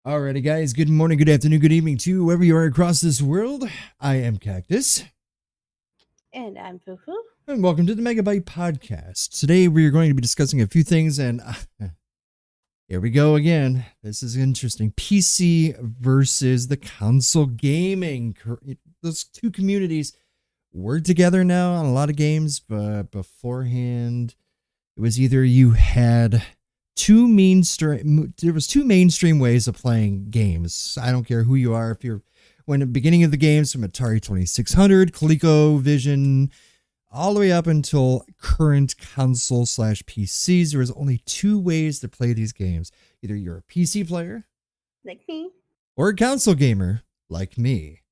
Alrighty, guys. Good morning, good afternoon, good evening to whoever you are across this world. I am Cactus, And I'm Fufu. and welcome to the Megabyte podcast. Today, we are going to be discussing a few things, and here we go again. This is interesting. PC versus the console gaming. Those two communities work together now on a lot of games, but beforehand, it was either you had there was two mainstream ways of playing games. I don't care who you are. If you're when the beginning of the games from Atari 2600, ColecoVision, all the way up until current console slash PCs, there was only two ways to play these games. Either you're a PC player Like me. or a console gamer like me.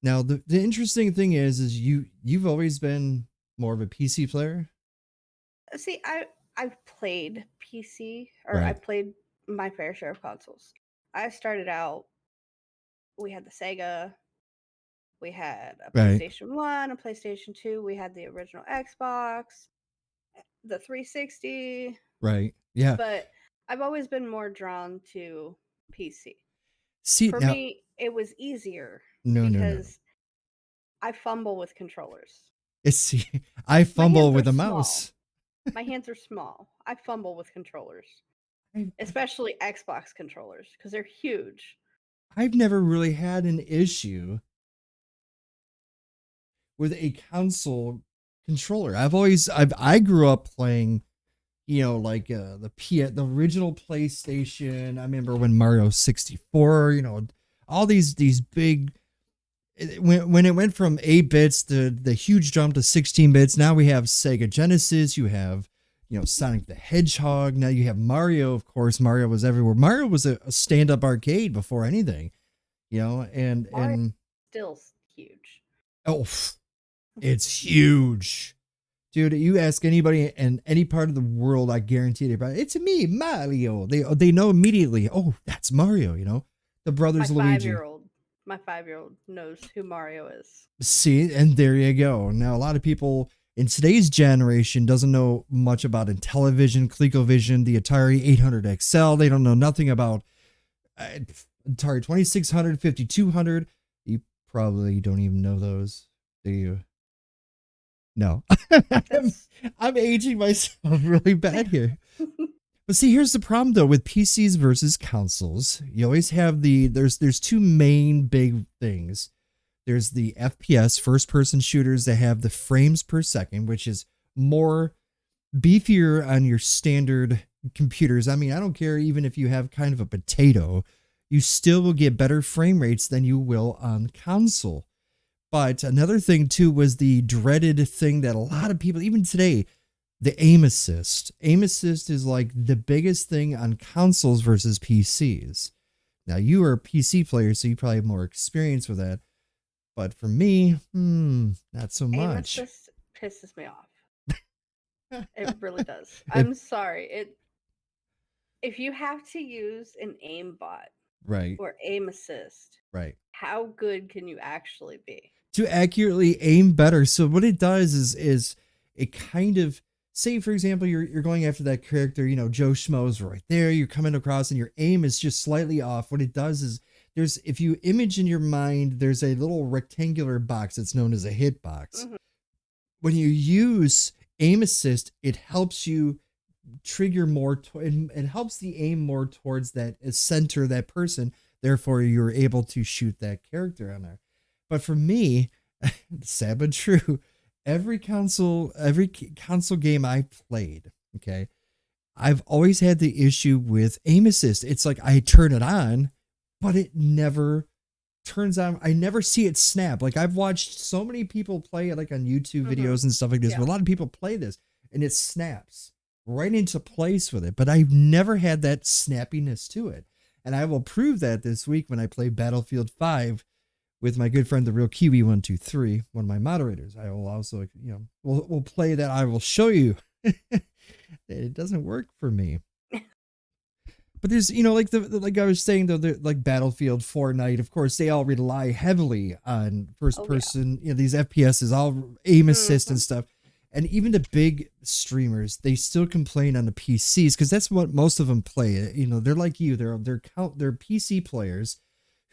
Now, the interesting thing is you've always been more of a PC player. See, I've played PC, or I Right. played my fair share of consoles. I started out, we had the Sega, we had a Right. PlayStation 1, a PlayStation 2, we had the original Xbox, the 360, Right. Yeah. but I've always been more drawn to PC. See, For now, me, it was easier no. because I fumble with controllers. See, I My fumble hands are with a small. mouse. My hands are small. I fumble with controllers, I, especially Xbox controllers, because they're huge. I've never really had an issue with a console controller. I grew up playing, like the original PlayStation. I remember when Mario 64, all these big when it went from 8 bits to the huge jump to 16 bits. Now we have Sega Genesis, you have Sonic the Hedgehog, now you have Mario. Of course, Mario was everywhere. Mario was a stand-up arcade before anything, and Mario still huge. oh, it's huge. Dude, you ask anybody in any part of the world, I guarantee it's me, Mario. They know immediately. Oh, that's Mario. The brothers Luigi. My 5-year-old knows who Mario is. See, and there you go. Now, a lot of people in today's generation doesn't know much about Intellivision, ColecoVision, the Atari 800 XL. They don't know nothing about Atari 2600, 5200. You probably don't even know those, do you? No. I'm aging myself really bad here. But see, here's the problem though with PCs versus consoles. You always have there's two main big things. There's the FPS, first person shooters that have the frames per second, which is more beefier on your standard computers. I mean, I don't care even if you have kind of a potato, you still will get better frame rates than you will on console. But another thing too was the dreaded thing that a lot of people, even today, the aim assist. Aim assist is like the biggest thing on consoles versus PCs. Now, you are a PC player, so you probably have more experience with that. But for me, not so much. Aim assist pisses me off. It really does. I'm sorry. If you have to use an aim bot, right, or aim assist, right, how good can you actually be to accurately aim better? So what it does is it kind of, say for example, you're going after that character, Joe Schmo's right there, you're coming across and your aim is just slightly off. What it does is if you image in your mind, there's a little rectangular box that's known as a hit box. Mm-hmm. When you use aim assist, it helps you trigger more, it helps the aim more towards that center, that person. Therefore, you're able to shoot that character on there. But for me, sad but true, every console game I played, okay, I've always had the issue with aim assist. It's like I turn it on, but it never turns on. I never see it snap. Like I've watched so many people play it, like on YouTube videos and stuff like this. Yeah. But a lot of people play this and it snaps right into place with it. But I've never had that snappiness to it. And I will prove that this week when I play Battlefield 5 with my good friend, the Real Kiwi 123, one of my moderators. I will also, we'll play that. I will show you it doesn't work for me. But there's, like I was saying though, like Battlefield, Fortnite, of course, they all rely heavily on first person, these FPSs, all aim assist and stuff. And even the big streamers, they still complain on the PCs because that's what most of them play. You know, they're like you. They're PC players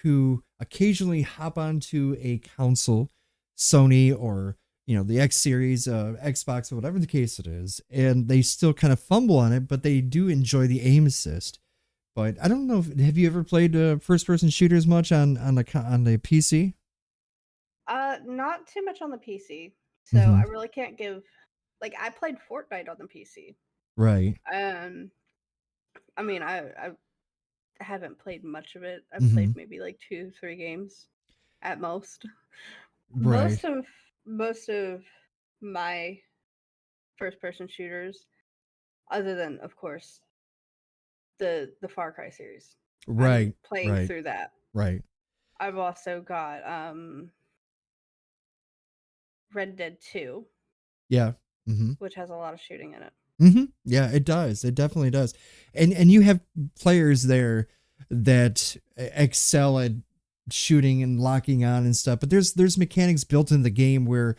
who occasionally hop onto a console, Sony or the X series, Xbox, or whatever the case it is, and they still kind of fumble on it, but they do enjoy the aim assist. But I don't know. Have you ever played first person shooters much on the PC? Not too much on the PC. So Mm-hmm. I really can't give like I played Fortnite on the PC. Right. Um I mean I haven't played much of it. I've Mm-hmm. played maybe like 2, 3 games at most. Right. Most of most of my first person shooters, other than of course the Far Cry series. I'm Right. playing Right. through that. Right. I've also got Red Dead 2, Yeah. Mm-hmm. which has a lot of shooting in it. Mm-hmm. Yeah, it does. It definitely does. And you have players there that excel at shooting and locking on and stuff. But there's mechanics built in the game where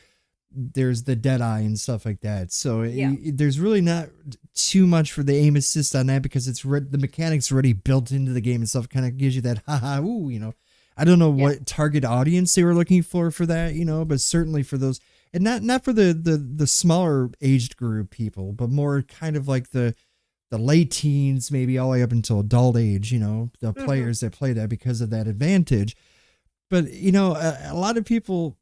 there's the dead eye and stuff like that. So Yeah. there's really not too much for the aim assist on that because the mechanics already built into the game and stuff. Kind of gives you that haha ooh. I don't know Yeah. what target audience they were looking for that. But certainly for those, and not for the smaller aged group people, but more kind of like the late teens, maybe all the way up until adult age. The Mm-hmm. players that play that because of that advantage. But a lot of people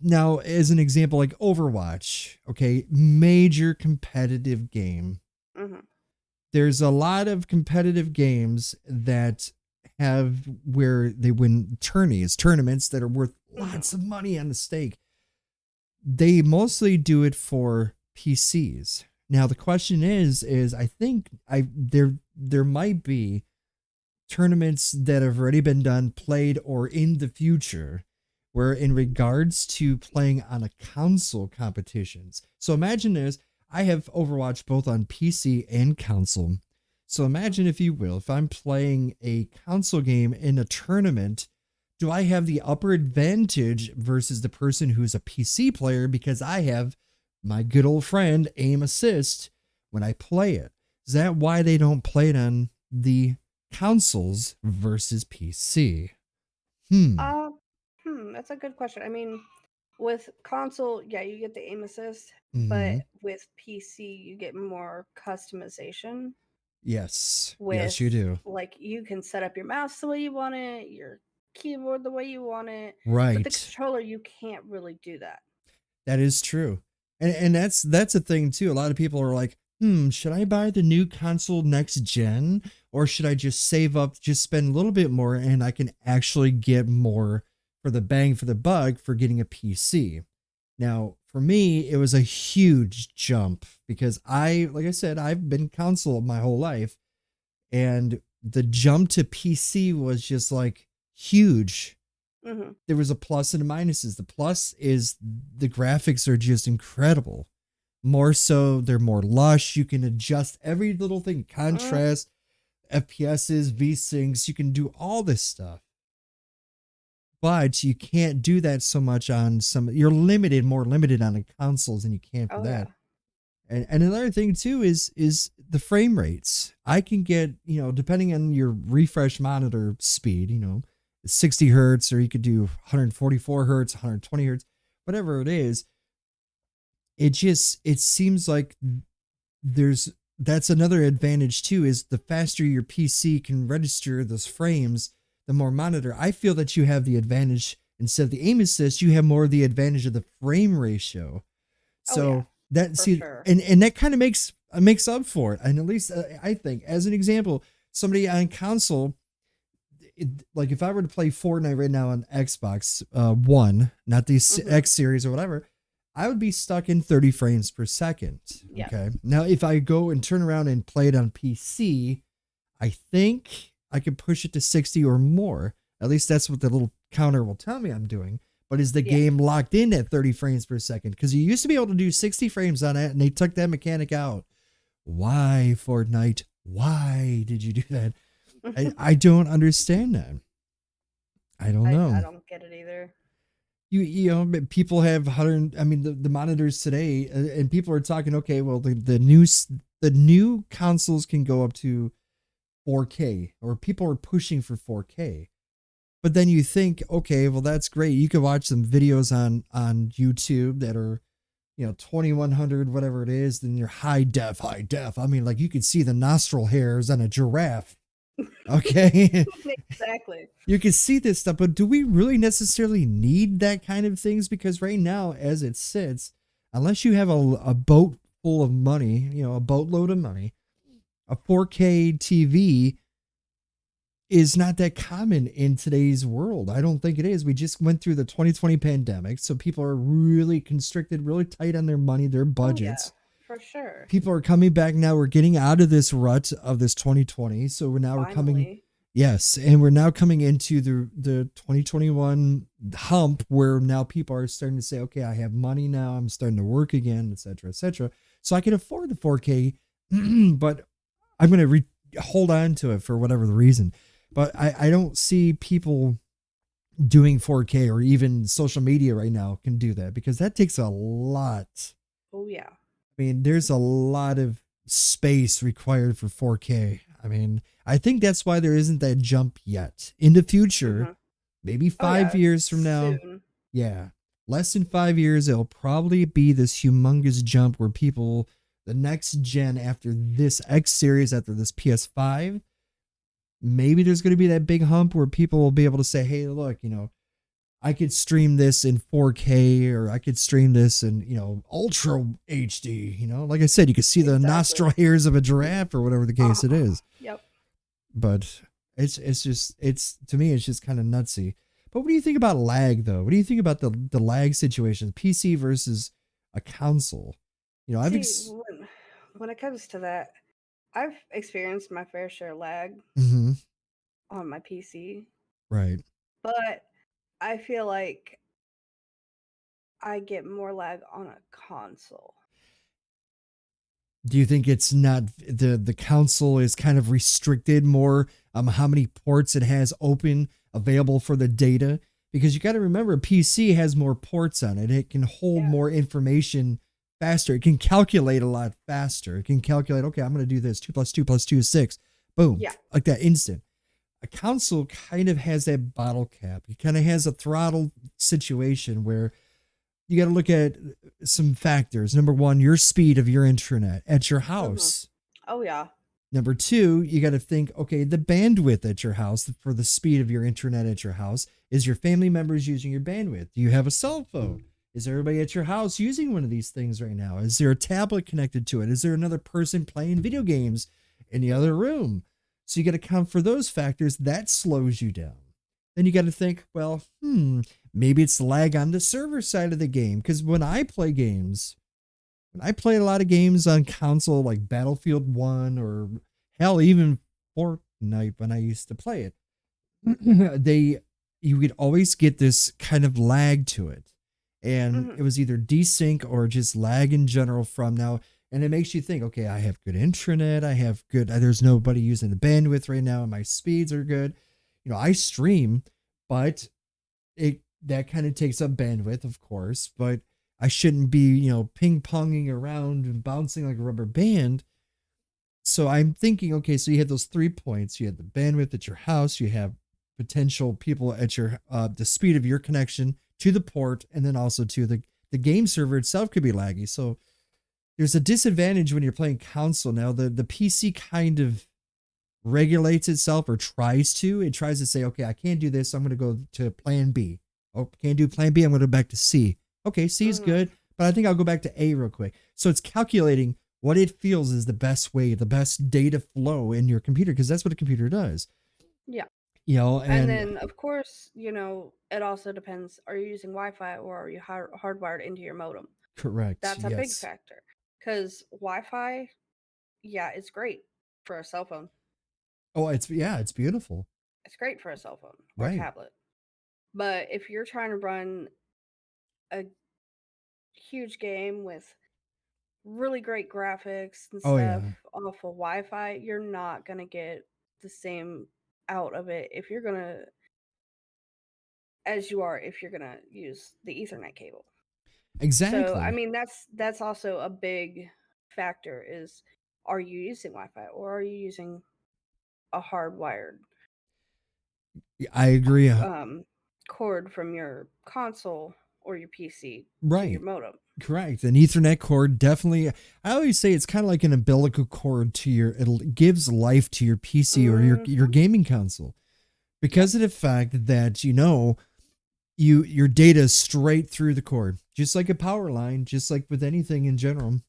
now, as an example, like Overwatch, okay, major competitive game. Mm-hmm. There's a lot of competitive games that have where they win tournaments that are worth Mm-hmm. lots of money on the stake. They mostly do it for PCs. Now the question is I think there might be tournaments that have already been done, played, or in the future, where in regards to playing on a console competitions. So imagine this, I have Overwatch both on PC and console. So imagine, if you will, if I'm playing a console game in a tournament, do I have the upper advantage versus the person who's a PC player because I have my good old friend aim assist when I play it? Is that why they don't play it on the consoles versus PC? Uh, that's a good question. I mean, with console, yeah, you get the aim assist, Mm-hmm. but with PC, you get more customization. Yes. Yes, With you do. like, you can set up your mouse the way you want it, your keyboard the way you want it. With the Right. controller, you can't really do that. That is true. And that's a thing too. A lot of people are like, should I buy the new console next gen? Or should I just save up, just spend a little bit more and I can actually get more for the bang for the buck for getting a PC? Now, for me, it was a huge jump because like I said, I've been console my whole life. And the jump to PC was just like huge. Mm-hmm. There was a plus and a minuses. The plus is the graphics are just incredible. More so, they're more lush. You can adjust every little thing, contrast, FPSs, V-Syncs. You can do all this stuff. But you can't do that so much on you're more limited on the consoles than you can for Oh yeah. that. And another thing too is the frame rates. I can get, depending on your refresh monitor speed, 60 hertz, or you could do 144 hertz, 120 hertz, whatever it is. It seems like that's another advantage too, is the faster your PC can register those frames, the more monitor. I feel that you have the advantage instead of the aim assist, you have more of the advantage of the frame ratio. Oh yeah. So that For see, sure. and that kind of makes up for it. And at least I think, as an example, somebody on console, like if I were to play Fortnite right now on Xbox One, not the X series or whatever, I would be stuck in 30 frames per second. Yes. Okay. Now, if I go and turn around and play it on PC, I think I could push it to 60 or more. At least that's what the little counter will tell me I'm doing. But is the game locked in at 30 frames per second? Because you used to be able to do 60 frames on it, and they took that mechanic out. Why, Fortnite? Why did you do that? I don't understand that. I don't know. I don't get it either. you know, but people have 100, I mean the monitors today, and people are talking, okay, well the new consoles can go up to 4K, or people are pushing for 4K. But then you think, okay, well that's great. You can watch some videos on YouTube that are, you know, 2100 whatever it is, then you're high def. I mean, like you could see the nostril hairs on a giraffe. Okay. Exactly. You can see this stuff, but do we really necessarily need that kind of things? Because right now, as it sits, unless you have a boat full of money, you know, a boatload of money, a 4K TV is not that common in today's world. I don't think it is. We just went through the 2020 pandemic, so people are really constricted, really tight on their money, their Oh yeah, budgets. for sure. People are coming back now. We're getting out of this rut of this 2020. So we're coming, Finally. yes, and we're now coming into the 2021 hump where now people are starting to say, okay, I have money now. I'm starting to work again, et cetera, et cetera. So I can afford the 4K, but I'm going to hold on to it for whatever the reason. But I don't see people doing 4K, or even social media right now can do that, because that takes a lot. Oh yeah. I mean, there's a lot of space required for 4K. I mean, I think that's why there isn't that jump yet. In the future, Hmm. maybe Oh 5 years from now, soon. yeah, less than 5 years, it'll probably be this humongous jump where people, the next gen after this X series, after this PS5, maybe there's going to be that big hump where people will be able to say, hey, look, you know, I could stream this in 4K, or I could stream this in, you know, ultra HD. You know, like I said, you could see the Exactly. nostril hairs of a giraffe, or whatever the Uh, case it is. yep. But it's just, it's, to me, it's just kind of nutsy. But what do you think about lag, though? What do you think about the lag situation, PC versus a console? You know, See, when it comes to that, I've experienced my fair share lag Mhm, on my PC, right. but I feel like I get more lag on a console. Do you think it's not, the console is kind of restricted more, how many ports it has open available for the data? Because you got to remember, PC has more ports on it. It can hold Yeah. more information faster. It can calculate a lot faster. It can calculate, okay, I'm going to do this. 2 plus 2 plus 2 is 6. Boom, Yeah. like that, instant. A console kind of has that bottle cap. It kind of has a throttle situation where you got to look at some factors. Number one, your speed of your internet at your Hmm. house. Oh yeah. Number two, you got to think, okay, the bandwidth at your house for the speed of your internet at your house. Is your family members using your bandwidth? Do you have a cell phone? Is everybody at your house using one of these things right now? Is there a tablet connected to it? Is there another person playing video games in the Yeah. other room? So you got to count for those factors. That slows you down. Then you got to think, well, maybe it's lag on the server side of the game. Because when I play a lot of games on console like Battlefield 1, or hell, even Fortnite when I used to play it, they you would always get this kind of lag to it. And Hmm. it was either desync or just lag in general from now. And it makes you think, okay, I have good internet. I have good, there's nobody using the bandwidth right now, and my speeds are good. You know, I stream, but it, that kind of takes up bandwidth, of course, but I shouldn't be, you know, ping ponging around and bouncing like a rubber band. So I'm thinking, okay, so you had those 3 points. You had the bandwidth at your house, you have potential people at your, the speed of your connection to the port, and then also to the game server itself could be laggy. So there's a disadvantage when you're playing console. Now the PC kind of regulates itself, or tries to. It tries to say, okay, I can't do this, so I'm going to go to plan B. Oh, can't do plan B, I'm going to go back to C. Okay, C is Hmm. good, but I think I'll go back to A real quick. So it's calculating what it feels is the best way, the best data flow in your computer, because that's what a computer does. Yeah. You know, And and then, of course, it also depends. Are you using Wi-Fi or are you hardwired into your modem? correct, That's a big yes. factor. Because Wi-Fi, yeah, it's great for a cell phone. Oh, it's, yeah, it's beautiful. It's great for a cell phone or a Right. tablet. But if you're trying to run a huge game with really great graphics and Oh stuff yeah. off of Wi-Fi, you're not gonna get the same out of it if you're gonna as you are if you're gonna use the Ethernet cable. So I Exactly. mean that's also a big factor is are you using Wi-Fi or are you using a hardwired I agree. um, cord from your console or your PC to your Right. modem? Correct. An Ethernet cord definitely. I always say it's kind of like an umbilical cord to your. It gives life to your PC or your Mm-hmm. gaming console Yep. because of the fact that your data is straight through the cord, just like a power line, just like with anything in general.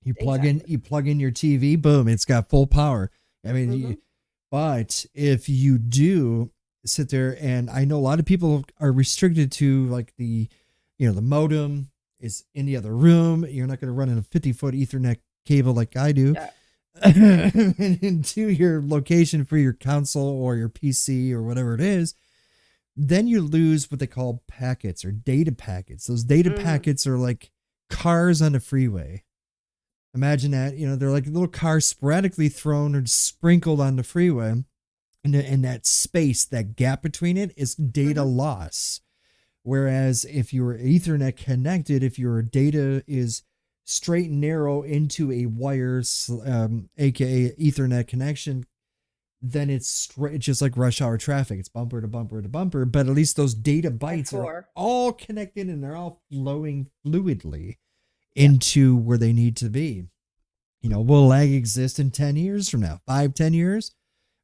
Exactly. You plug in your TV, boom, it's got full power. I mean, Mm-hmm. but if you do sit there, and I know a lot of people are restricted to like the modem is in the other room. You're not going to run in a 50-foot Ethernet cable like I do Yeah. into your location for your console or your PC or whatever it is. Then you lose what they call packets or data packets. Those data Mm-hmm. packets are like cars on a freeway. Imagine that, they're like little cars sporadically thrown or sprinkled on the freeway. And that space, that gap between it is data Mm-hmm. loss. Whereas if you're Ethernet connected, if your data is straight and narrow into a wire, aka Ethernet connection, then it's straight, just like rush hour traffic. It's bumper to bumper to bumper, but at least those data By bytes are four. all connected and they're all flowing fluidly Yep. into where they need to be. Will lag exist in 10 years from now? 5, 10 years?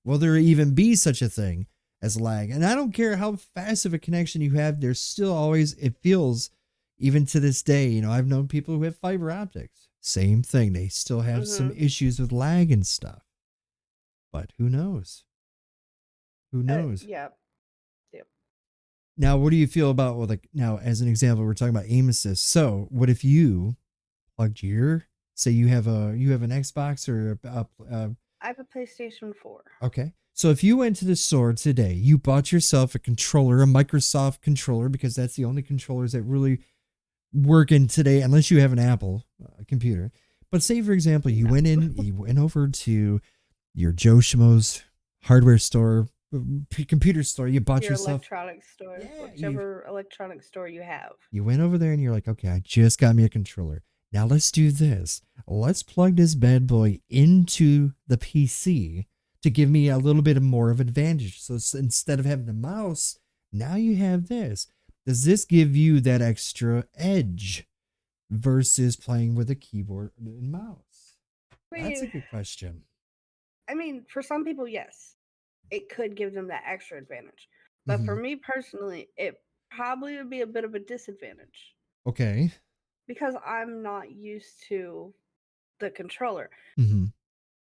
Will there even be such a thing as lag? And I don't care how fast of a connection you have, there's still always, it feels, even to this day, I've known people who have fiber optics. Same thing. They still have some Mm-hmm. issues with lag and stuff. But who knows? Who knows? Yeah. Yep. Now, what do you feel about, well, like, now, as an example, we're talking about aim assist. So, what if you plugged your, say you have an Xbox or I have a PlayStation 4. okay. So if you went to the store today, you bought yourself a controller, a Microsoft controller, because that's the only controllers that really work in today, unless you have an Apple computer. But say, for example, No. you went over to your Joe Schmo's hardware store, computer store. You bought Your yourself, electronics store, yeah, whichever electronics store you have. you went over there and you're like, okay, I just got me a controller. Now let's do this. Let's plug this bad boy into the PC to give me a little bit more of advantage. So instead of having the mouse, now you have this. Does this give you that extra edge versus playing with a keyboard and mouse? That's a We, good question. I mean, for some people, yes, it could give them that extra advantage. But for Hmm. me personally, it probably would be a bit of a disadvantage Okay. because I'm not used to the controller. Hmm.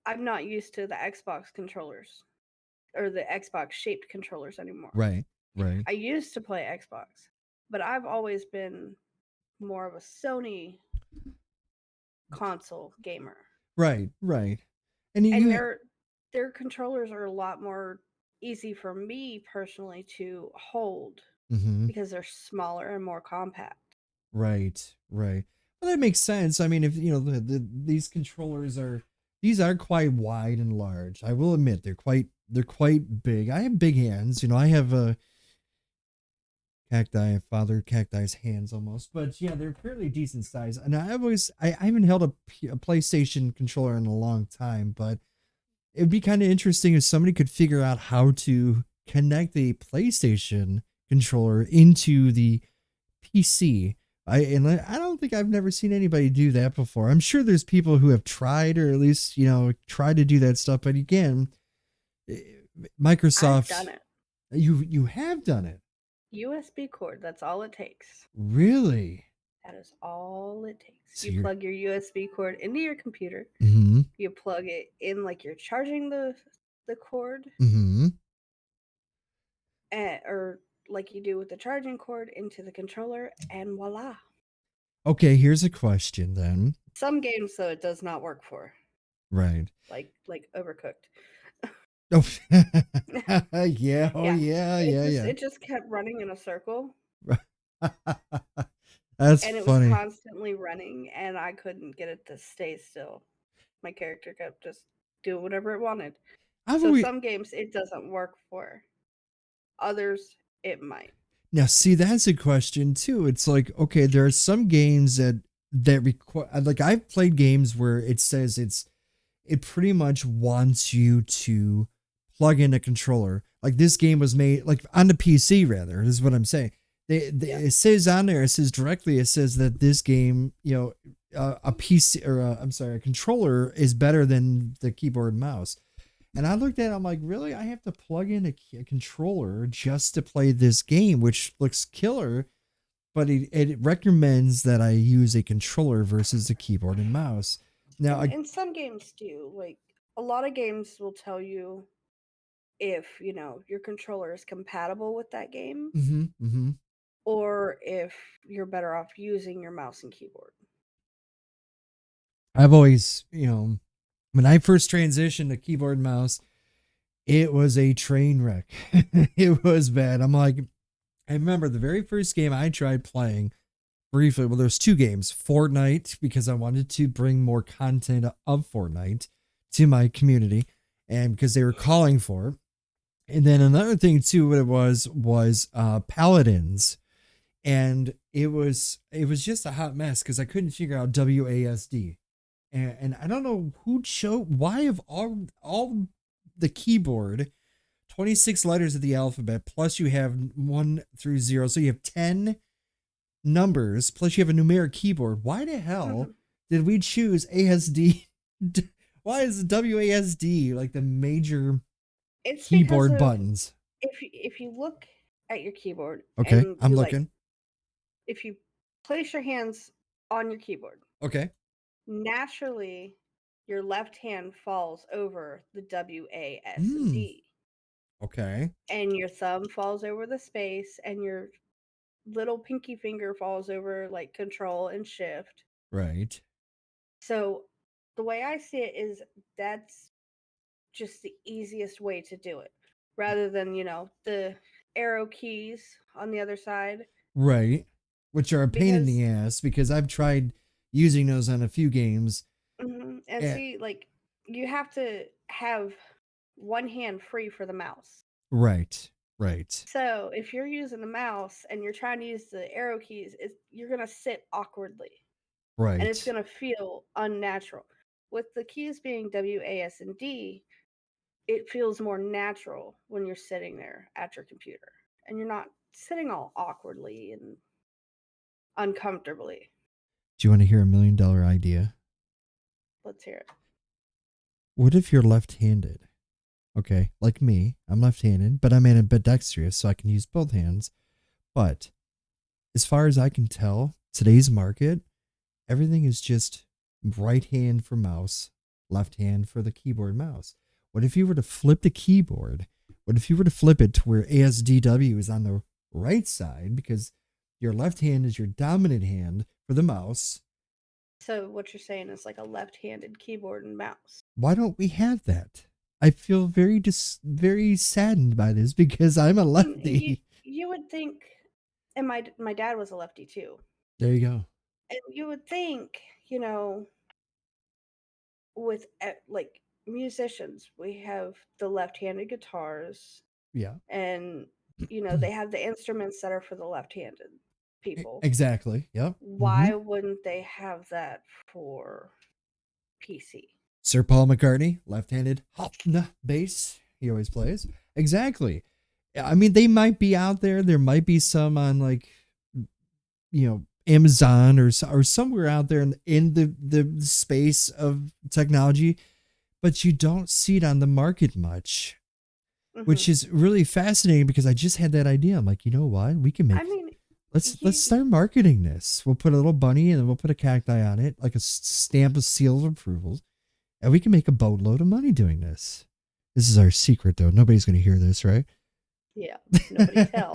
I'm not used to the Xbox controllers or the Xbox shaped controllers anymore. Right. Right. I used to play Xbox, but I've always been more of a Sony console gamer. Right. Right. And And you. their controllers are a lot more easy for me personally to hold Mhm. because they're smaller and more compact. Right, right. Well, that makes sense. I mean, if these controllers are these are quite wide and large. I will admit they're quite big. I have big hands. I have a cacti, father cacti's hands almost, but yeah, they're fairly decent size. And I haven't held a PlayStation controller in a long time, but it would be kind of interesting if somebody could figure out how to connect the PlayStation controller into the PC. I don't think I've never seen anybody do that before. I'm sure there's people who have tried or at least, tried to do that stuff, but again, eh, I've Microsoft, done it. you have done it. USB cord, that's all it takes. Really? That is all it takes. So You you're plug your USB cord into your computer. mhm. You plug it in like you're charging the cord Mhm. or like you do with the charging cord into the controller and voila. Okay, here's a question then. Some games though it does not work for. Right. Like Overcooked. Oh. Yeah, oh Yeah. yeah, It yeah, just yeah. it just kept running in a circle That's and it was funny. constantly running and I couldn't get it to stay still. My character kept just doing whatever it wanted. I've So always some games it doesn't work for. Others it might. Now, see, that's a question too. It's like, okay, there are some games that require, like, I've played games where it says it pretty much wants you to plug in a controller. Like this game was made like on the PC, rather, is what I'm saying. Yeah. It says on there, it says directly, it says that this game, a PC or I'm sorry, a controller is better than the keyboard and mouse. And I looked at it, I'm like, really? I have to plug in a controller just to play this game, which looks killer, but it recommends that I use a controller versus a keyboard and mouse. Now, And some games do. Like a lot of games will tell you if, your controller is compatible with that game mm-hmm. or if you're better off using your mouse and keyboard. I've always, when I first transitioned to keyboard and mouse, it was a train wreck. It was bad. I'm like, I remember the very first game I tried playing briefly. Well, there's two games, Fortnite, because I wanted to bring more content of Fortnite to my community and because they were calling for it. And then another thing too, what it was Paladins. And it was just a hot mess because I couldn't figure out WASD. And I don't know who showed why of all the keyboard 26 letters of the alphabet plus you have 1 through 0, so you have 10 numbers plus you have a numeric keyboard. Why the hell did we choose ASD? Why is WASD like the major It's because keyboard of buttons? if you look at your keyboard Okay, and I'm you like looking. if you place your hands on your keyboard, Okay. naturally your left hand falls over the W, A, S, and Hmm. D. Okay. And your thumb falls over the space and your little pinky finger falls over like control and shift. Right. So the way I see it is that's just the easiest way to do it rather than, the arrow keys on the other side. Right. Which are a pain in Because the ass because I've tried using those on a few games. and And, see, like, you have to have one hand free for the mouse. right. Right. So if you're using the mouse and you're trying to use the arrow keys, you're gonna sit awkwardly and it's Right. gonna feel unnatural. With the keys being W, A, S, and D, it feels more natural when you're sitting there at your computer and you're not sitting all awkwardly and uncomfortably. Do you want to hear $1 million idea? Let's hear it. What if you're left-handed? Okay, like me, I'm left-handed, but I'm ambidextrous, so I can use both hands. But as far as I can tell, today's market, everything is just right hand for mouse, left hand for the keyboard mouse. What if you were to flip the keyboard? What if you were to flip it to where ASDW is on the right side because your left hand is your dominant hand for the mouse? So what you're saying is like a left-handed keyboard and mouse. Why don't we have that? I feel very saddened by this because I'm a You lefty. you would think, and my dad was a lefty too, There you go. and you would think, with like musicians, we have the left-handed guitars, Yeah. and they have the instruments that are for the left-handed people. Exactly. Yep. Why wouldn't they have that for PC? Sir Paul McCartney, left-handed hop bass. He always plays. Exactly. I mean, they might be out there. There might be some on like, Amazon or somewhere out there in the space of technology, but you don't see it on the market much, Hmm. which is really fascinating because I just had that idea. I'm like, you know what? We can I make mean, let's start marketing this. We'll put a little bunny and then we'll put a cacti on it, like a stamp of seal of approval, and we can make a boatload of money doing this. This is our secret, though. Nobody's going to hear this, right? yeah, nobody tell.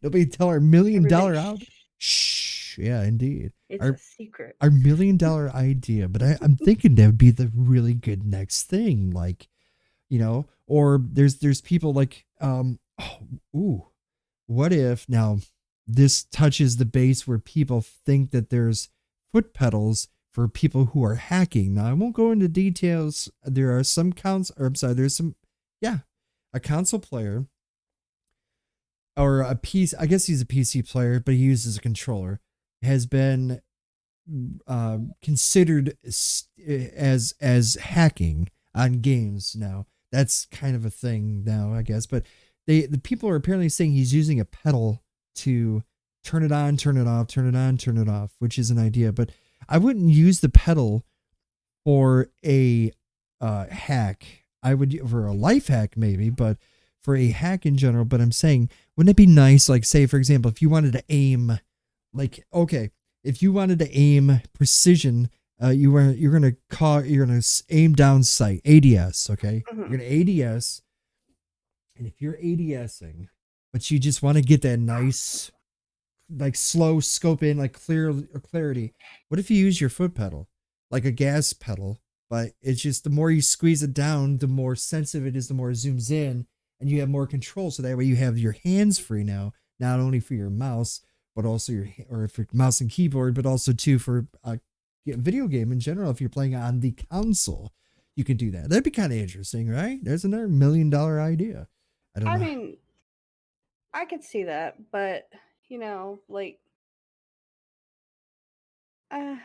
Nobody tell our million Everybody, dollar out. Shh. Yeah, indeed. it's a Our secret. our $1 million idea. But I'm thinking that would be the really good next thing. Like, or there's people like what if now this touches the base where people think that there's foot pedals for people who are hacking. Now I won't go into details. There are some counts, or I'm sorry, there's some, yeah, a console player or a PC, I guess he's a PC player, but he uses a controller, has been considered as hacking on games now. That's kind of a thing now, I guess. But the people are apparently saying he's using a pedal to turn it on, turn it off, turn it on, turn it off, which is an idea. But I wouldn't use the pedal for a hack. I would for a life hack maybe, but for a hack in general. But I'm saying, wouldn't it be nice, like say for example, if you wanted to aim, like okay, if you wanted to aim precision, you're gonna aim down sight ADS. Okay, Hmm. you're gonna ADS, and if you're ADSing, but you just want to get that nice like slow scope in like clarity. What if you use your foot pedal like a gas pedal, but it's just the more you squeeze it down, the more sensitive it is, the more it zooms in, and you have more control. So that way you have your hands free now, not only for your mouse, but also your or for mouse and keyboard, but also too for a video game in general. If you're playing on the console, you can do that. That'd be kind of interesting, right? There's another $1 million idea. I don't I know. mean, I could see that, but like, uh,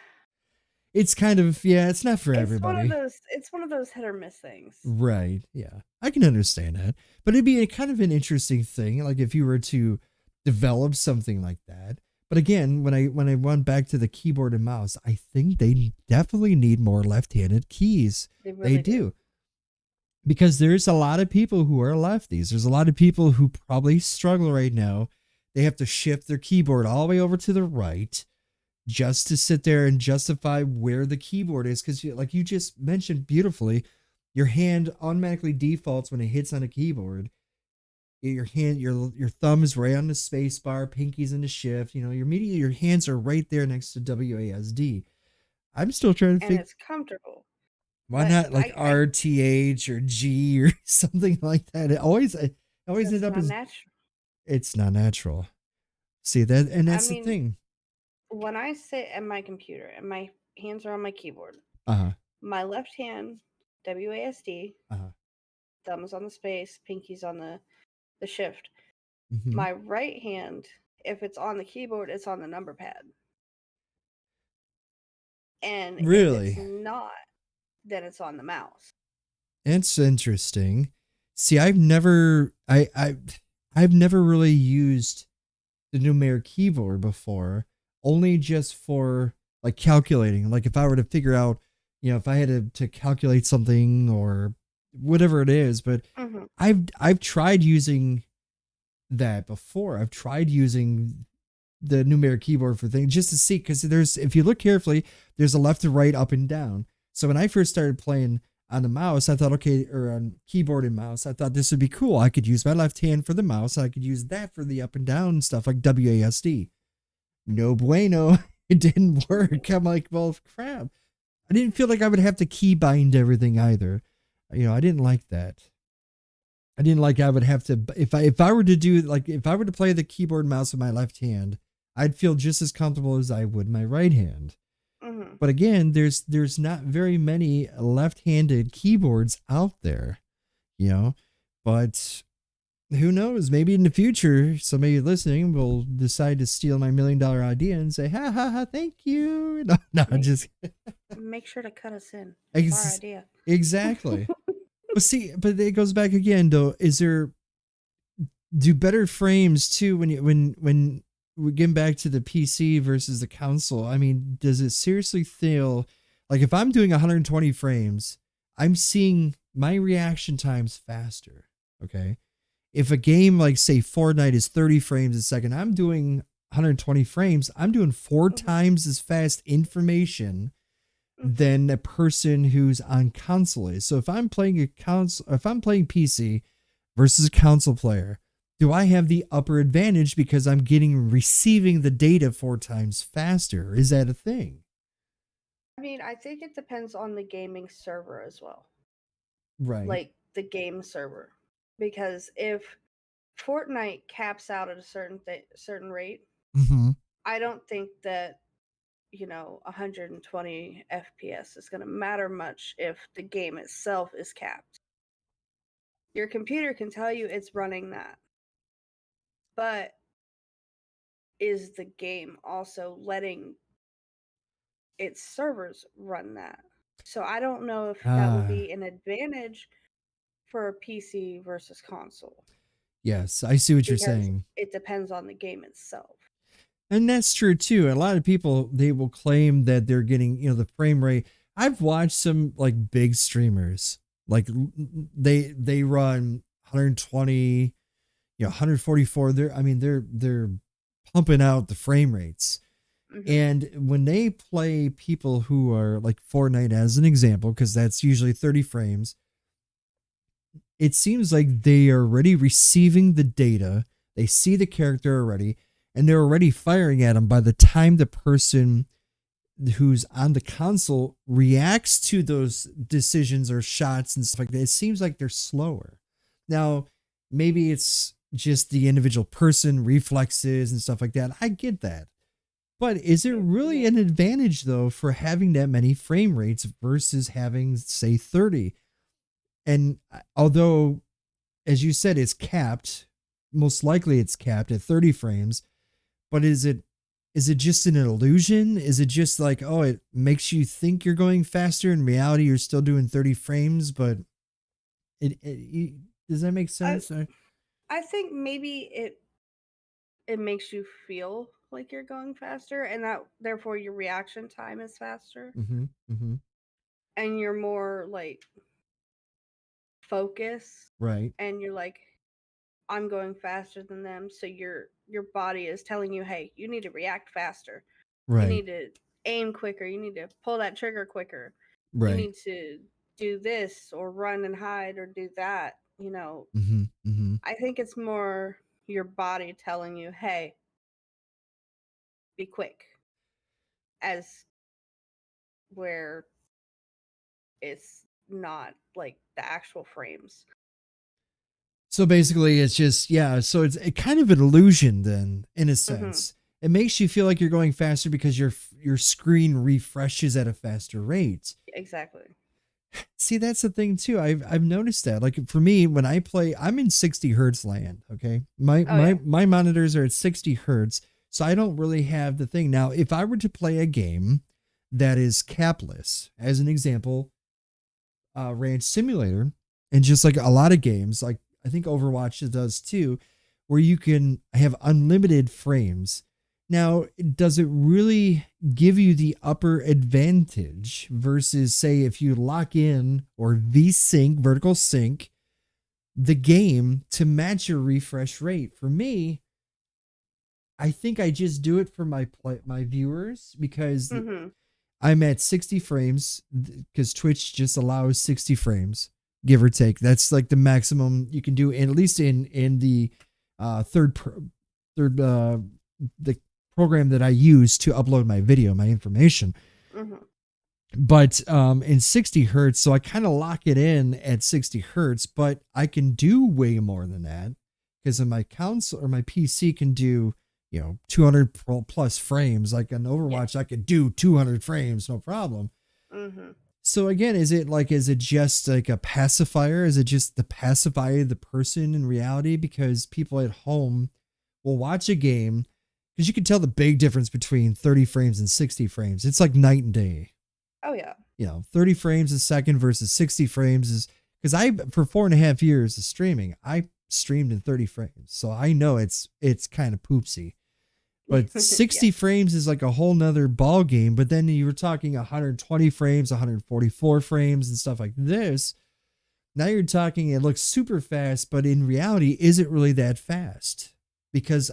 It's kind of yeah, it's not for it's one of everybody. those. It's one of those hit or miss things. Right. Yeah. I can understand that. But it'd be a kind of an interesting thing, like if you were to develop something like that. But again, when I went back to the keyboard and mouse, I think they definitely need more left-handed keys. They They really do. do. Because there's a lot of people who are lefties. There's a lot of people who probably struggle right now. They have to shift their keyboard all the way over to the right just to sit there and justify where the keyboard is, because like you just mentioned beautifully, your hand automatically defaults when it hits on a keyboard. Your hand, your thumb is right on the space bar, pinky's in the shift. Your hands are right there next to WASD. I'm still trying to And figure it's comfortable. why But not like RTH or G or something like that. It always end that's up not as natural. it's not natural. See that, and I that's the mean, thing. when I sit at my computer and my hands are on my keyboard, Uh huh. my left hand, WASD, Uh huh. thumb is on the space, pinky's on the shift. Mm-hmm. My right hand, if it's on the keyboard, it's on the number pad. And if it's Really. not, then it's on the mouse. It's interesting. See, I've never really used the numeric keyboard before, only just for like calculating. Like if I were to figure out, if I had to calculate something or whatever it is, but Hmm. I've tried using that before. I've tried using the numeric keyboard for things just to see, because if you look carefully, there's a left to right, up and down. So when I first started playing on the mouse, I thought, okay, or on keyboard and mouse, I thought this would be cool. I could use my left hand for the mouse. I could use that for the up and down stuff like WASD. No bueno. It didn't work. I'm like, well, crap. I didn't feel like I would have to key bind everything either. I didn't like that. I didn't like I would have to if I were to do like if I were to play the keyboard and mouse with my left hand, I'd feel just as comfortable as I would my right hand. Hmm. But again, there's not very many left-handed keyboards out there, you know. But who knows? Maybe in the future, somebody listening will decide to steal my $1 million idea and say, "Ha ha ha! Thank you." No, no, Make just make sure to cut us in. It's our ex- idea. exactly. But see, but it goes back again, though. Is there do better frames too when we get back to the PC versus the console? I mean, does it seriously feel like if I'm doing 120 frames, I'm seeing my reaction times faster? Okay. If a game like say Fortnite is 30 frames a second, I'm doing 120 frames. I'm doing four Hmm. times as fast information Hmm. than a person who's on console is. So if I'm playing PC versus a console player, do I have the upper advantage because I'm receiving the data four times faster? Is that a thing? I mean, I think it depends on the gaming server as well, Right. like the game server, because if Fortnite caps out at a certain rate, Mm-hmm. I don't think that 120 FPS is going to matter much if the game itself is capped. Your computer can tell you it's running that, but is the game also letting its servers run that? So I don't know if that will Ah, be an advantage for a PC versus console yes, I see what you're because saying. it depends on the game itself. And that's true too. A lot of people, they will claim that they're getting, the frame rate. I've watched some like big streamers, like they run 120, 144. They're pumping out the frame rates. Hmm. And when they play people who are like Fortnite as an example, because that's usually 30 frames, it seems like they are already receiving the data. They see the character already, and they're already firing at them by the time the person who's on the console reacts to those decisions or shots and stuff like that. It seems like they're slower. Now, maybe it's just the individual person, reflexes and stuff like that. I get that. But is it really Yeah. an advantage though for having that many frame rates versus having say 30? And although as you said it's capped, most likely it's capped at 30 frames, but is it just an illusion? Is it just like, oh, it makes you think you're going faster, in reality you're still doing 30 frames, but does that make I sense? I think maybe it makes you feel like you're going faster, and that therefore your reaction time is faster, Mhm. Mhm. and you're more like focused, Right. and you're like, I'm going faster than them, so your body is telling you, hey, you need to react faster. You Right. need to aim quicker. You need to pull that trigger quicker. You Right. need to do this or run and hide or do that. Mhm. Mhm. I think it's more your body telling you, hey, be quick, as where it's not like the actual frames. So basically, it's just, yeah. So it's kind of an illusion then, in a Hmm. sense. It makes you feel like you're going faster because your screen refreshes at a faster rate. Exactly. See, that's the thing too. I've noticed that. Like for me, when I play, I'm in 60 hertz land. Okay, my Oh my yeah. my monitors are at 60 hertz, so I don't really have the thing. Now, if I were to play a game that is capless, as an example, Ranch Simulator, and just like a lot of games, like I think Overwatch does too, where you can have unlimited frames. Now, does it really give you the upper advantage versus, say, if you lock in or V-sync, vertical sync the game to match your refresh rate? For me, I think I just do it for my viewers because Hmm. I'm at 60 frames because Twitch just allows 60 frames, give or take. That's like the maximum you can do, and at least in the third the program that I use to upload my video, my information. Hmm. But in 60 hertz, so I kind of lock it in at 60 hertz, but I can do way more than that because my console or my PC can do 200 plus frames. Like an Yeah. Overwatch, I could do 200 frames, no problem. Hmm. So again, is it just like a pacifier? Is it just the pacify the person in reality? Because people at home will watch a game because you can tell the big difference between 30 frames and 60 frames. It's like night and day. Oh yeah. 30 frames a second versus 60 frames is because for 4.5 years of streaming, I streamed in 30 frames. So I know it's kind of poopsy. But Yeah. 60 frames is like a whole nother ball game. But then you were talking 120 frames, 144 frames, and stuff like this. Now you're talking, it looks super fast, but in reality, is it really that fast? Because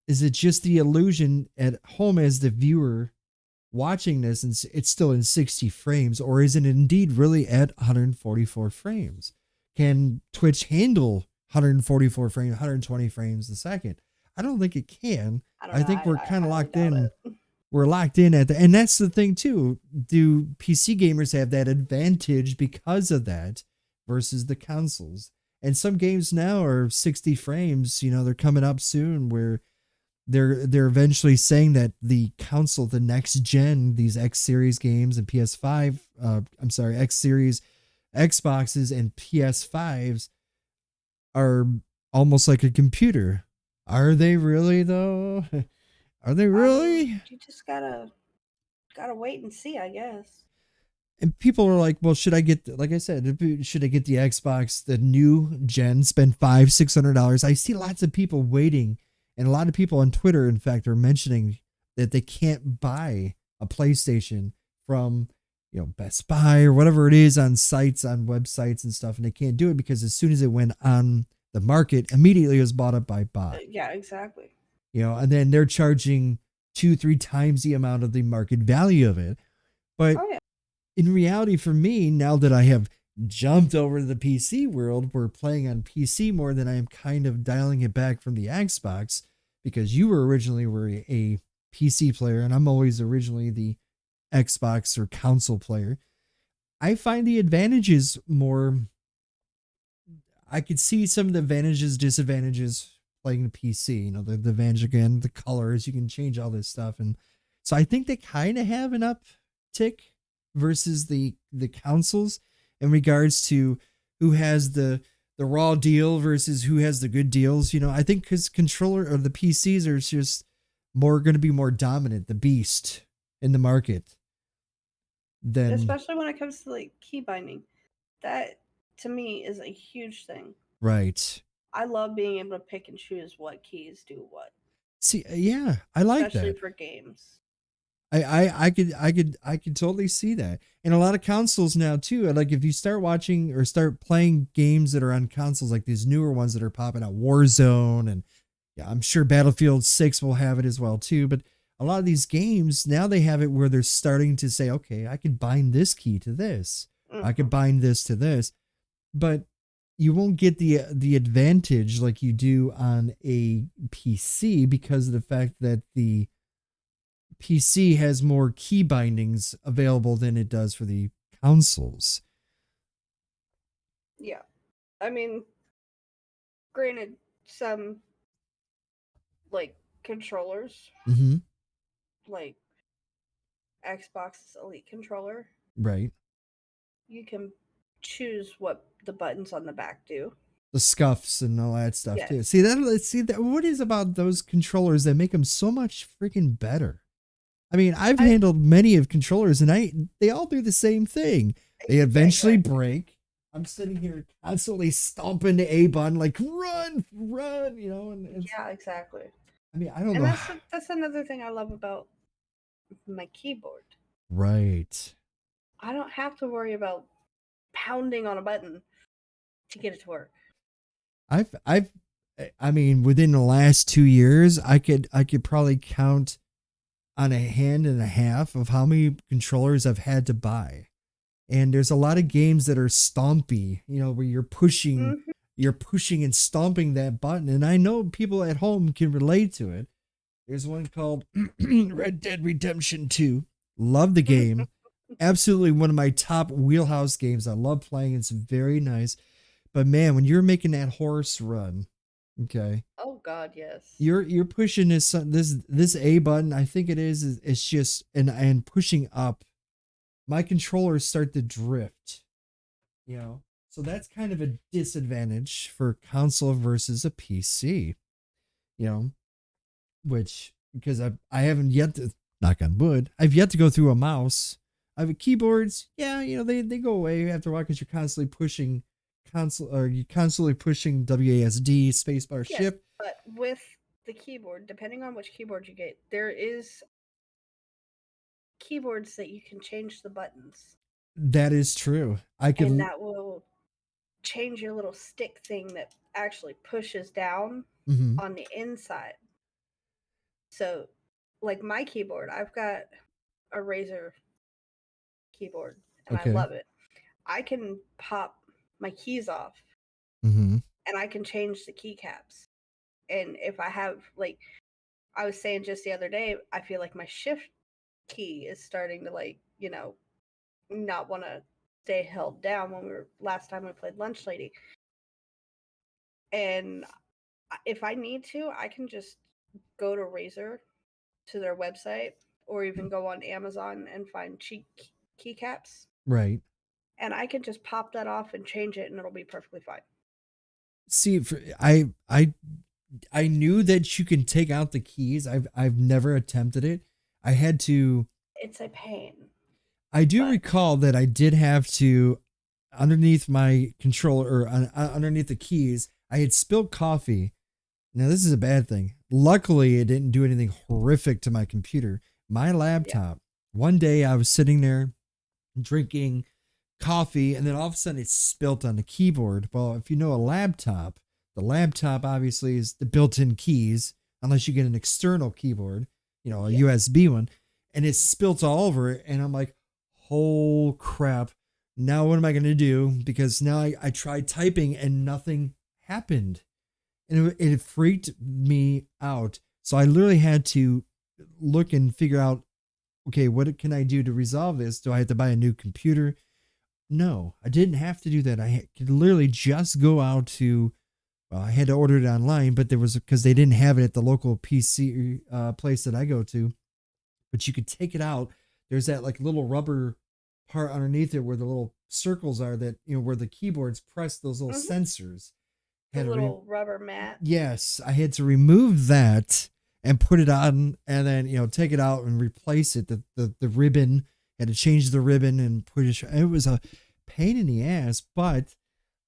is it just the illusion at home as the viewer watching this and it's still in 60 frames, or is it indeed really at 144 frames? Can Twitch handle 144 frames, 120 frames a second? I don't think it can. I don't I know. think we're I kind of highly locked doubt in. it. We're locked in at the, and that's the thing too. Do PC gamers have that advantage because of that versus the consoles? And some games now are 60 frames. They're coming up soon where they're eventually saying that the console, the next gen, these X series games and PS5, I'm sorry, X series Xboxes and PS5s are almost like a computer. Are they really though? Are they I mean, really? you just gotta wait and see, I guess. And people are like, well, should I get, like I said, should I get the Xbox, the new gen, spend $500-$600? I see lots of people waiting, and a lot of people on Twitter, in fact, are mentioning that they can't buy a PlayStation from, Best Buy or whatever it is on sites, on websites and stuff, and they can't do it because as soon as it went on the market, immediately it was bought up by bot. Yeah, exactly. And then they're charging 2-3 times the amount of the market value of it. But Oh yeah. in reality, for me, now that I have jumped over to the PC world, we're playing on PC more than I am kind of dialing it back from the Xbox, because you were a PC player and I'm always originally the Xbox or console player. I find the advantages more. I could see some of the advantages, disadvantages playing the PC. The advantage again, the colors, you can change all this stuff. And so I think they kind of have an uptick versus the consoles in regards to who has the raw deal versus who has the good deals. I think because controller or the PCs are just more going to be more dominant, the beast in the market than Especially when it comes to like key binding. That to me is a huge thing. right. I love being able to pick and choose what keys do what, See, yeah, I like especially that. for games. I could totally see that. And a lot of consoles now too. Like if you start watching or start playing games that are on consoles, like these newer ones that are popping out, Warzone, and yeah, I'm sure Battlefield 6 will have it as well too. But a lot of these games now they have it where they're starting to say, okay, I could bind this key to this. I Hmm. could bind this to this. But you won't get the advantage like you do on a PC because of the fact that the PC has more key bindings available than it does for the consoles. Yeah. I mean, granted, some like controllers, Mm-hmm. like Xbox's Elite controller, Right. you can choose what the buttons on the back do. The scuffs and all that stuff too. Yes. See that what is about those controllers that make them so much freaking better? I mean, I've I handled many of controllers and they all do the same thing. They yeah, eventually exactly. break. I'm sitting here constantly stomping the A button like run, run, and it's Yeah, exactly. I mean, I don't And know. that's another thing I love about my keyboard. Right. I don't have to worry about pounding on a button to get it to work. I've I mean, within the last 2 years, I could probably count on a hand and a half of how many controllers I've had to buy. And there's a lot of games that are stompy, where Hmm. you're pushing and stomping that button. And I know people at home can relate to it. There's one called Red Dead Redemption 2. Love the game. Absolutely one of my top wheelhouse games. I love playing. It's very nice. But man, when you're making that horse run, okay, Oh God, yes. you're pushing this A button. I think it is. It's just and pushing up. My controllers start to drift. So that's kind of a disadvantage for console versus a PC. You know, which because I haven't yet to knock on wood. I've yet to go through a mouse. I have keyboards. Yeah, they go away after a while because you're constantly pushing WASD spacebar Yes, shift. but with the keyboard, depending on which keyboard you get, there is keyboards that you can change the buttons, That is true. I and could. that will change your little stick thing that actually pushes down Mhm. on the inside. So, like my keyboard, I've got a Razer keyboard and I Okay. love it. I can pop my keys off Mhm. and I can change the keycaps. And if I have, like, I was saying just the other day, I feel like my shift key is starting to, like, not want to stay held down when we were last time we played Lunch Lady. And if I need to, I can just go to Razer to their website or even go on Amazon and find cheap keycaps Right. and I can just pop that off and change it and it'll be perfectly fine. See, I knew that you can take out the keys. I've never attempted it. I had to. It's a pain, I do but recall that I did have to, underneath my controller or underneath the keys. I had spilled coffee. Now this is a bad thing. Luckily, it didn't do anything horrific to my computer. My yeah. laptop. One day I was sitting there drinking coffee, and then all of a sudden it spilt on the keyboard. Well, if you know a laptop, the laptop obviously is the built-in keys, unless you get an external keyboard, a Yeah. USB one, and it spilt all over it. And I'm like, oh crap. Now what am I going to do? Because now I tried typing and nothing happened. And it freaked me out. So I literally had to look and figure out, okay, what can I do to resolve this? Do I have to buy a new computer? No, I didn't have to do that. I could literally just go out to, well, I had to order it online, but there was, because they didn't have it at the local PC place that I go to, but you could take it out. There's that like little rubber part underneath it where the little circles are, that, where the keyboards press those little Hmm. sensors. The Had to little rubber mat. yes, I had to remove that and put it on, and then, take it out and replace it. The ribbon, had to change the ribbon and put it. It was a pain in the ass, but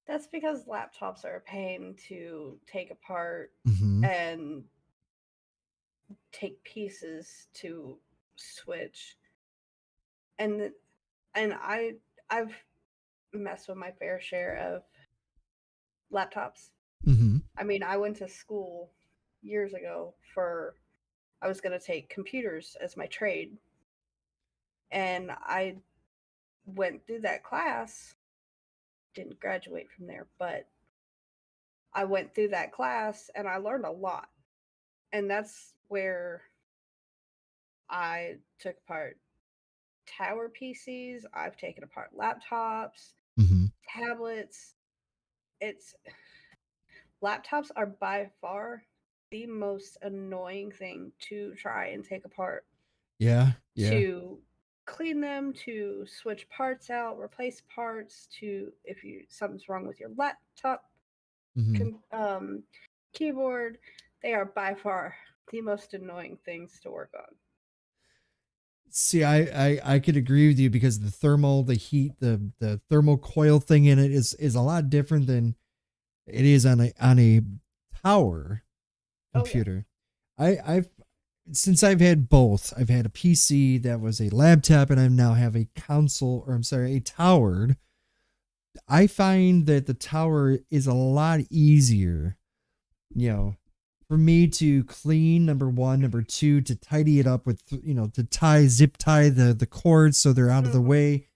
That's because laptops are a pain to take apart mhm, and take pieces to switch. And and I've messed with my fair share of laptops. mhm, I mean, I went to school years ago for I was going to take computers as my trade, and I went through that class. Didn't graduate from there, but I went through that class and I learned a lot. And that's where I took apart tower PCs, I've taken apart laptops, mhm. tablets. It's laptops are by far the most annoying thing to try and take apart, Yeah, yeah. to clean them, to switch parts out, replace parts, to if you something's wrong with your laptop Mhm. um, keyboard, they are by far the most annoying things to work on. See, I could agree with you, because the heat, the thermal coil thing in it is a lot different than it is on a tower Oh yeah. computer. I've since I've had both. I've had a PC that was a laptop, and I now have a console, or I'm sorry, a towered. I find that the tower is a lot easier, you know, for me to clean, number one, number two, to tidy it up with, to zip tie the cords so they're out of the Hmm. way.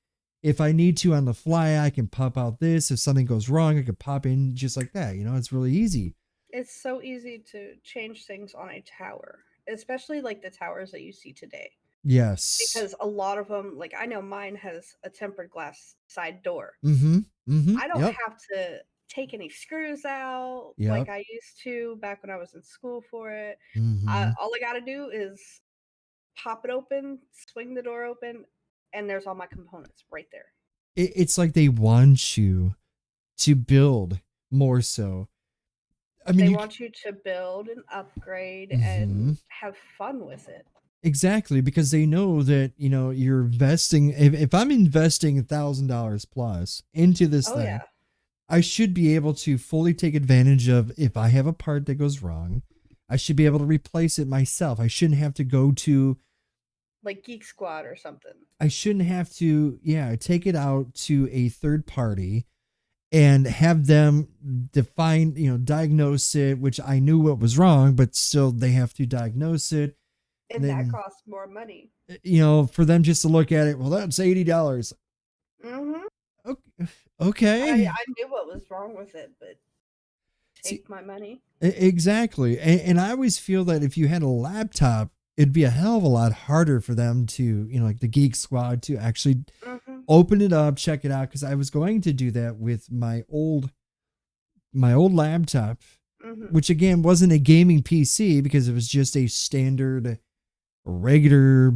If I need to on the fly, I can pop out this. If something goes wrong, I can pop in just like that. It's really easy. It's so easy to change things on a tower, especially like the towers that you see today. Yes. Because a lot of them, like I know mine has a tempered glass side door. Mm-hmm. Mm-hmm. I don't Yep. have to take any screws out like Yep. I used to back when I was in school for it. Mm-hmm. All I got to do is pop it open, swing the door open, and there's all my components right there. It's like they want you to build more so. I mean, They you. want you to build and upgrade Mm-hmm. and have fun with it. Exactly, because they know that, you're investing. If I'm investing $1,000 plus into this Oh thing, yeah, I should be able to fully take advantage of, if I have a part that goes wrong, I should be able to replace it myself. I shouldn't have to go to, like Geek Squad or something. I shouldn't have to, yeah, take it out to a third party and have them define, diagnose it, which I knew what was wrong, but still they have to diagnose it. And And that then, costs more money. for them just to look at it, well, that's $80. Hmm. Okay. Okay. I knew what was wrong with it, but See, take my money. exactly. And I always feel that if you had a laptop, it'd be a hell of a lot harder for them to, like the Geek Squad, to actually Hmm. open it up, check it out. Cause I was going to do that with my old laptop, Hmm. which again wasn't a gaming PC, because it was just a standard, regular,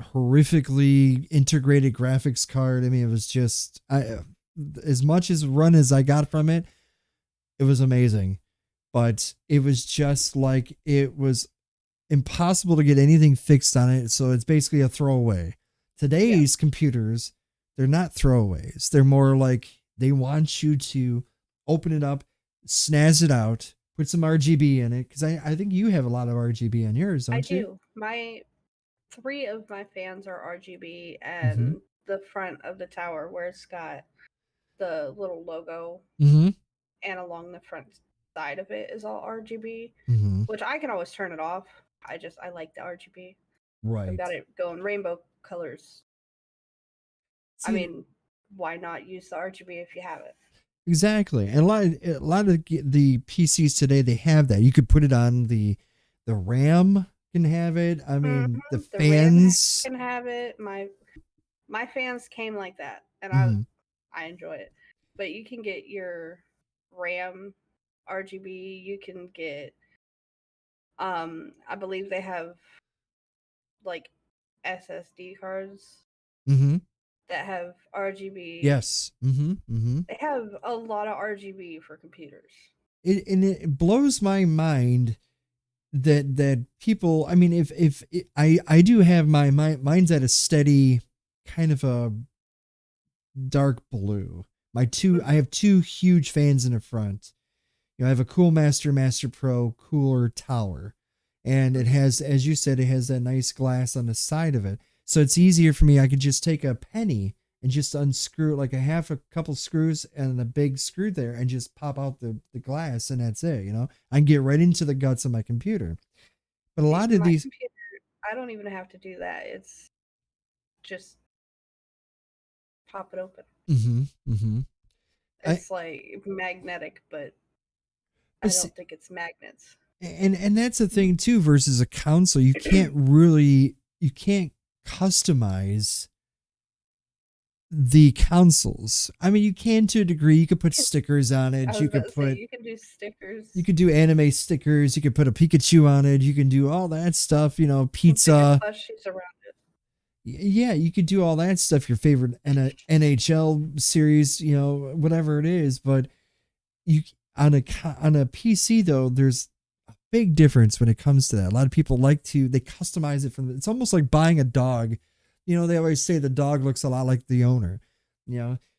horrifically integrated graphics card. I mean, it was just, as much as run as I got from it, It was amazing, but it was just like it was impossible to get anything fixed on it. So it's basically a throwaway. Yeah. Today's computers, they're not throwaways. They're more like they want you to open it up, snazz it out, put some RGB in it. Cause I think you have a lot of RGB on yours, I don't you? do. My three of my fans are RGB, Mm-hmm. and the front of the tower where it's got the little logo Mm-hmm. and along the front side of it is all RGB, Mm-hmm. which I can always turn it off. I like the RGB. I've got Right. it going rainbow colors. I See, mean, why not use the RGB if you have it? exactly. And a lot of the PCs today, they have that. You could put it on the RAM can have it. I mean, the The RAM fans. can have it. My fans came like that, and Mhm. I enjoy it. But you can get your RAM RGB. You can get I believe they have like SSD cards Mhm. that have RGB. Yes. Mhm. Mhm. They have a lot of RGB for computers. It blows my mind that people. I mean, if I do have mine's at a steady kind of a dark blue. I Hmm. have two huge fans in the front. I have a Cool Master Pro cooler tower. And it Hmm. has, as you said, it has that nice glass on the side of it. So it's easier for me. I could just take a penny and just unscrew like a couple screws and a big screw there and just pop out the glass and that's it. I can get right into the guts of my computer. But a See, lot of my these. computer, I don't even have to do that. It's just pop it open. Mm-hmm, mm-hmm. I It's like magnetic, but but I see, don't think it's magnets. and that's the thing too versus a console. You can't customize the consoles. I mean, you can to a degree. You could put stickers on I it. was You about could to say put you can do you stickers could do anime stickers. You could put a Pikachu on it. You can do all that stuff. and put your Pizza. plushies around it. Yeah, you could do all that stuff. Your favorite NHL series. Whatever it is. But you on a PC though, there's a big difference when it comes to that. A lot of people they customize it from. It's almost like buying a dog. They always say the dog looks a lot like the owner.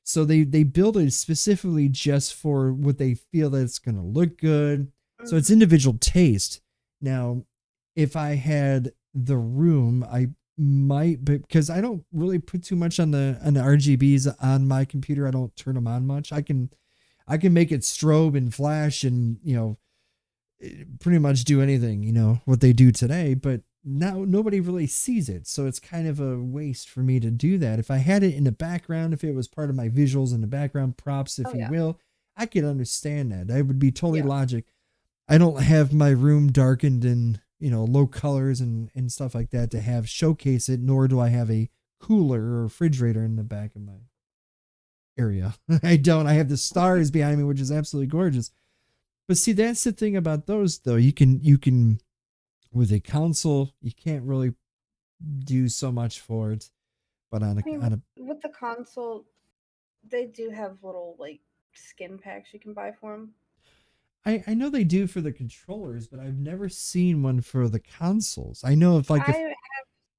So they build it specifically just for what they feel that it's going to look good. So it's Hmm. individual taste. Now, if I had the room, I might, but because I don't really put too much on the RGBs on my computer, I don't turn them on much. I can make it strobe and flash and pretty much do anything, what they do today, but now nobody really sees it. So it's kind of a waste for me to do that. If I had it in the background, if it was part of my visuals in the background props, if Oh you yeah, will, I could understand that. That would be totally yeah. logic. I don't have my room darkened in, low colors and stuff like that to have showcase it, nor do I have a cooler or refrigerator in the back of my area. I don't. I have the stars behind me, which is absolutely gorgeous. But see, that's the thing about those though. You can with a console, you can't really do so much for it. But on I mean, a with the console, they do have little like skin packs you can buy for them. I know they do for the controllers, but I've never seen one for the consoles. I know I if have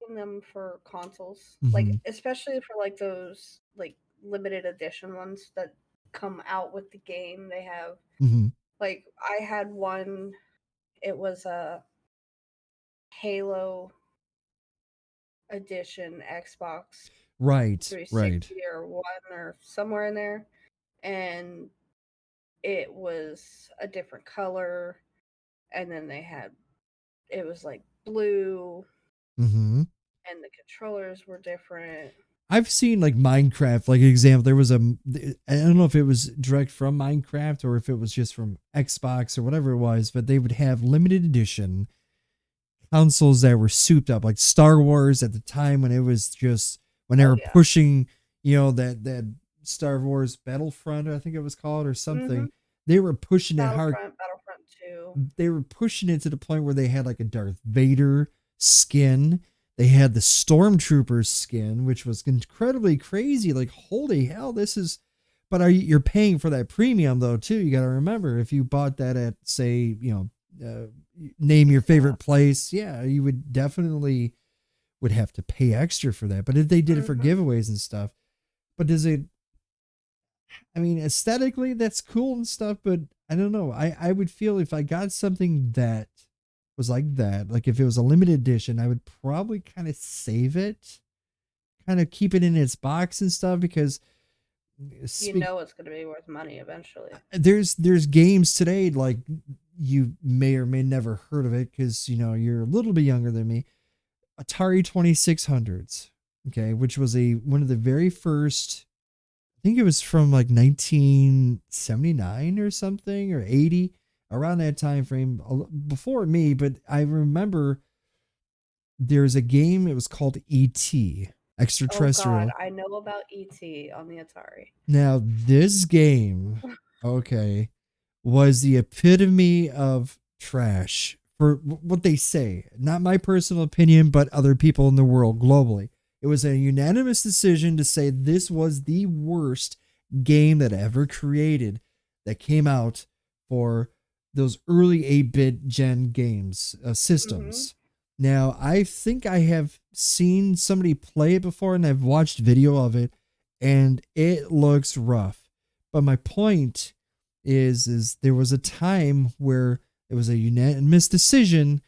seen them for consoles, like mm-hmm, especially for like those like limited edition ones that come out with the game. They have mm-hmm, like I had one. It was a Halo edition Xbox right, right, 360 or one or somewhere in there, and it was a different color. And then they had it was like blue, mm-hmm. and the controllers were different. I've seen like Minecraft, like example. There was I don't know if it was direct from Minecraft or if it was just from Xbox or whatever it was, but they would have limited edition consoles that were souped up, like Star Wars at the time when it was just when they Oh were yeah. pushing, that Star Wars Battlefront, I think it was called or Mm-hmm. something. They were pushing it hard. Battlefront 2. They were pushing it to the point where they had like a Darth Vader skin. They had the Stormtroopers skin, which was incredibly crazy. Like, holy hell, this is. But you're paying for that premium though too. You got to remember if you bought that at say, name your favorite place, yeah, you would definitely would have to pay extra for that. But if they did it for Mm-hmm. giveaways and stuff, but does it? I mean, aesthetically that's cool and stuff, but I don't know. I would feel if I got something that was like that, like if it was a limited edition, I would probably kind of save it, kind of keep it in its box and stuff because You know it's going to be worth money eventually. there's games today like you may or may never heard of it because you're a little bit younger than me. Atari 2600s, okay, which was a one of the very first. I think it was from like 1979 or something or 80, around that time frame before me. But I remember there's a game. It was called E.T. Oh God, Extraterrestrial. I know about ET on the Atari. Now this game, okay, was the epitome of trash for what they say. Not my personal opinion, but other people in the world globally. It was a unanimous decision to say this was the worst game that ever created that came out for those early 8-bit gen games Mm-hmm. systems. Now, I think I have seen somebody play it before and I've watched video of it and it looks rough. But my point is there was a time where it was a unanimous decision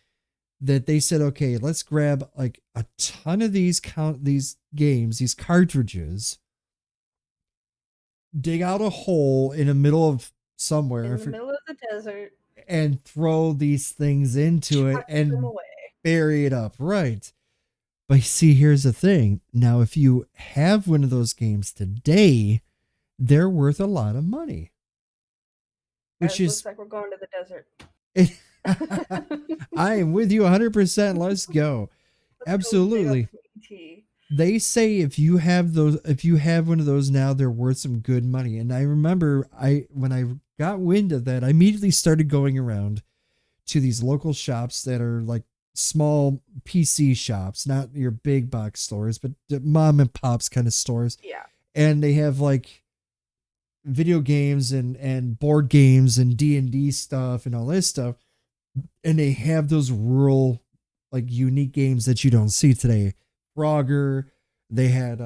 that they said, okay, let's grab like a ton of these games, these cartridges, dig out a hole in the middle of somewhere In the middle of the desert, and throw these things into it chuck them and away. bury it up. Right. But see, here's the thing. Now, if you have one of those games today, they're worth a lot of money, which Guys, looks is like we're going to the desert. I am with you 100%. Let's go. Let's go dig up Absolutely. some ET. They say if you have one of those now, they're worth some good money. And I remember when I got wind of that, I immediately started going around to these local shops that are like small PC shops, not your big box stores, but the mom and pops kind of stores. Yeah. And they have like video games and board games and D&D stuff and all this stuff. And they have those rural, like unique games that you don't see today. Frogger. They had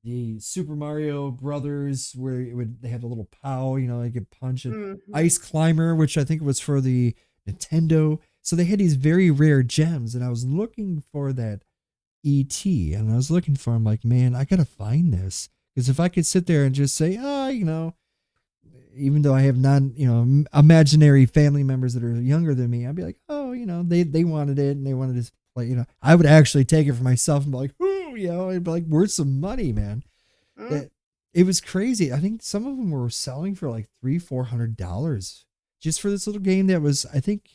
the Super Mario Brothers where they had a little POW, they could punch it. Mm-hmm. Ice Climber, which I think was for the Nintendo. So they had these very rare gems, and I was looking for that ET, and I was looking for. I'm like, man, I gotta find this because if I could sit there and just say, even though I have imaginary family members that are younger than me, I'd be like, oh, they wanted it and they wanted to play, I would actually take it for myself and be like, ooh, it'd be like worth some money, man. Mm-hmm. It was crazy. I think some of them were selling for like $300-$400 just for this little game that was, I think,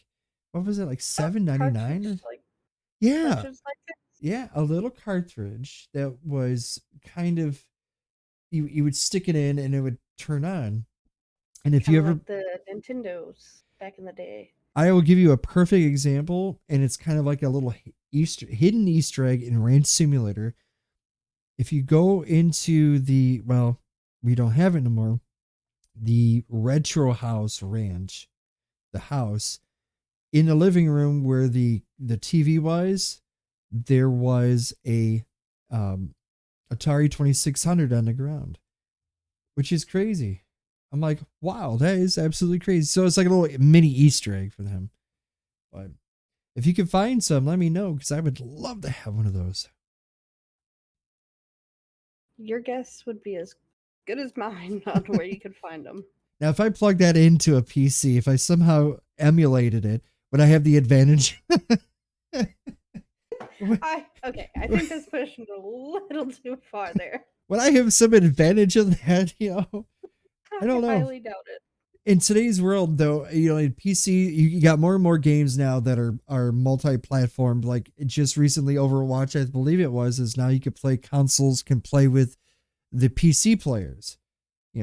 what was it, like $7.99? Yeah, Cartridge like this. yeah, a little cartridge that was kind of you would stick it in and it would turn on. And if you Kind of ever like the Nintendos back in the day. I will give you a perfect example, and it's kind of like a little hidden Easter egg in Ranch Simulator. If you go into we don't have it anymore, the Retro House Ranch, the house in the living room where the TV was, there was a Atari 2600 on the ground, which is crazy. I'm like, wow, that is absolutely crazy. So it's like a little mini Easter egg for them. But if you can find some, let me know because I would love to have one of those. Your guess would be as good as mine on where you could find them. Now, if I plug that into a PC, if I somehow emulated it, would I have the advantage? I think that's pushing it a little too far there. Would I have some advantage of that? I don't know. Highly doubt it. In today's world, though, in PC, you got more and more games now that are multi-platform. Like just recently, Overwatch, I believe it was, is now you can play consoles can play with the PC players.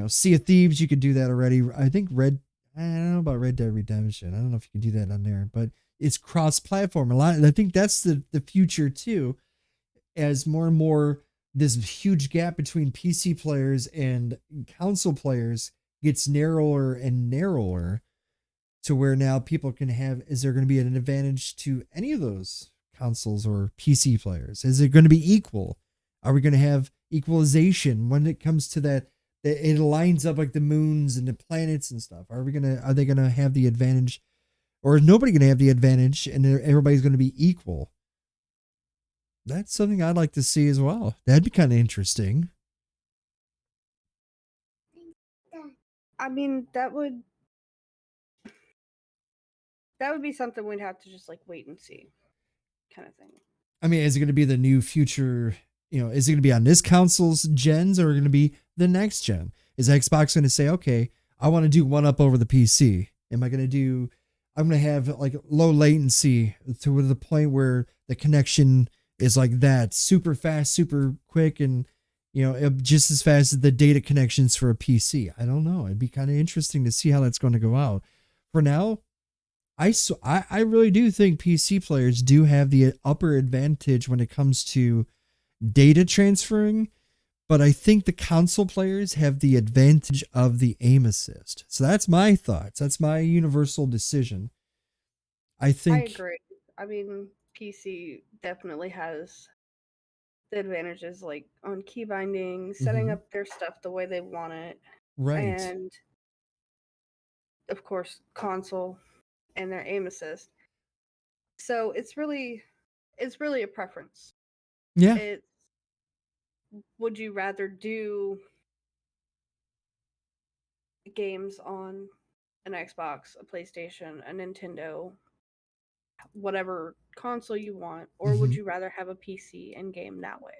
Sea of Thieves, you could do that already. I think I don't know about Red Dead Redemption. I don't know if you can do that on there, but it's cross-platform a lot, and I think that's the future too. As more and more this huge gap between PC players and console players gets narrower and narrower, to where now people can have, is there going to be an advantage to any of those consoles or PC players? Is it going to be equal? Are we going to have equalization when it comes to that? It lines up like the moons and the planets and stuff. Are they going to have the advantage, or is nobody going to have the advantage and everybody's going to be equal? That's something I'd like to see as well. That'd be kind of interesting. I mean, that would be something we'd have to just like wait and see, kind of thing. I mean, is it going to be the new future? Is it going to be on this console's gens, or going to be the next gen? Is Xbox going to say, okay, I want to do one up over the PC? I'm going to have like low latency to the point where the connection is like that, super fast, super quick, and just as fast as the data connections for a PC. I don't know. It'd be kind of interesting to see how that's going to go out. For now, I really do think PC players do have the upper advantage when it comes to data transferring, but I think the console players have the advantage of the aim assist. So that's my thoughts. That's my universal decision. I I think agree. I mean, PC definitely has the advantages like on key binding, setting mhm, up their stuff the way they want it, right. and of course, console and their aim assist. So it's really a preference. Yeah, It's would you rather do games on an Xbox, a PlayStation, a Nintendo, whatever console you want, or would mhm, you rather have a PC and game that way?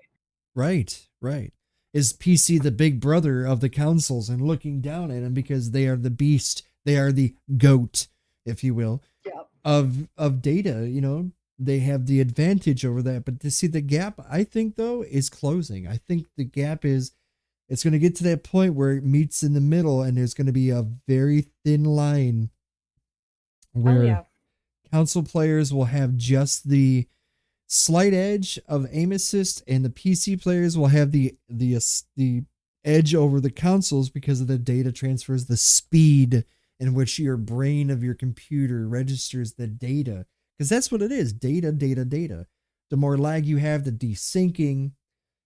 right, right. Is PC the big brother of the consoles and looking down at them because they are the beast, they are the goat, if you will, Yep. of data. They have the advantage over that. But to see the gap, I think though, is closing. I think the gap is, it's going to get to that point where it meets in the middle, and there's going to be a very thin line Oh where yeah. console players will have just the slight edge of aim assist, and the PC players will have the edge over the consoles because of the data transfers, the speed in which your brain of your computer registers the data. Because that's what it is: data, data, data. The more lag you have, the desyncing,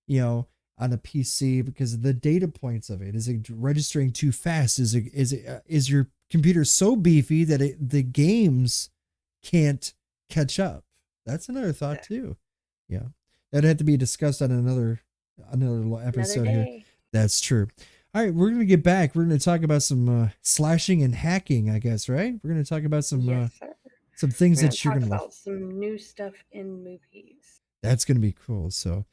you know, on a PC, because of the data points of it. Is it registering too fast? Is your computer so beefy that the games can't catch up? That's another thought too. Yeah, that'd have to be discussed on another little Another episode here. day. That's true. All right, we're gonna get back. We're gonna talk about some slashing and hacking, I guess. Right? We're gonna talk about Yes, sir. some things We're going to that you're talk gonna love. about some new stuff in movies. That's gonna be cool. So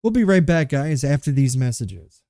we'll be right back, guys, after these messages.